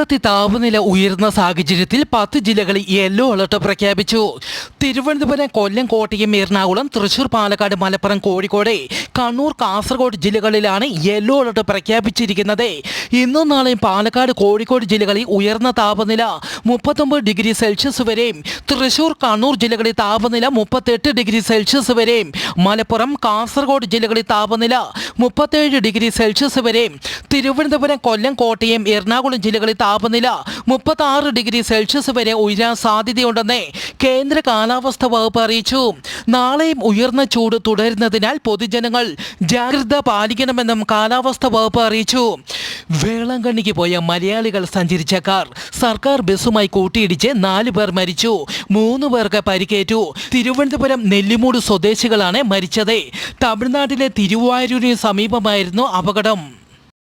സംസ്ഥാനത്തെ താപനില ഉയർന്ന സാഹചര്യത്തിൽ 10 ജില്ലകളിൽ യെല്ലോ അലർട്ട് പ്രഖ്യാപിച്ചു. തിരുവനന്തപുരം, കൊല്ലം, കോട്ടയം, എറണാകുളം, തൃശൂർ, പാലക്കാട്, മലപ്പുറം, കോഴിക്കോട്, കണ്ണൂർ, കാസർഗോഡ് ജില്ലകളിലാണ് യെല്ലോ അലർട്ട് പ്രഖ്യാപിച്ചിരിക്കുന്നത്. ഇന്നും നാളെയും പാലക്കാട്, കോഴിക്കോട് ജില്ലകളിൽ ഉയർന്ന താപനില 39 ഡിഗ്രി സെൽഷ്യസ് വരെയും, തൃശൂർ, കണ്ണൂർ ജില്ലകളിൽ താപനില 38 ഡിഗ്രി സെൽഷ്യസ് വരെയും, മലപ്പുറം, കാസർഗോഡ് ജില്ലകളിൽ താപനില 37 ഡിഗ്രി സെൽഷ്യസ് വരെയും, തിരുവനന്തപുരം, കൊല്ലം, കോട്ടയം, എറണാകുളം ജില്ലകളിൽ താപനില 36 ഡിഗ്രി സെൽഷ്യസ് വരെ ഉയരാൻ സാധ്യതയുണ്ടെന്ന് കേന്ദ്ര കാലാവസ്ഥാ വകുപ്പ് അറിയിച്ചു. നാളെയും ഉയർന്ന ചൂട് തുടരുന്നതിനാൽ പൊതുജനങ്ങൾ ജാഗ്രത പാലിക്കണമെന്നും കാലാവസ്ഥാ വകുപ്പ് അറിയിച്ചു. വേളാങ്കണ്ണിക്ക് പോയ മലയാളികൾ സഞ്ചരിച്ച കാർ സർക്കാർ ബസ്സുമായി കൂട്ടിയിടിച്ച് 4 പേർ മരിച്ചു, 3 പേർക്ക് പരിക്കേറ്റു. തിരുവനന്തപുരം നെല്ലിമൂട് സ്വദേശികളാണ് മരിച്ചത്. തമിഴ്നാട്ടിലെ തിരുവായൂരിന് സമീപമായിരുന്നു അപകടം.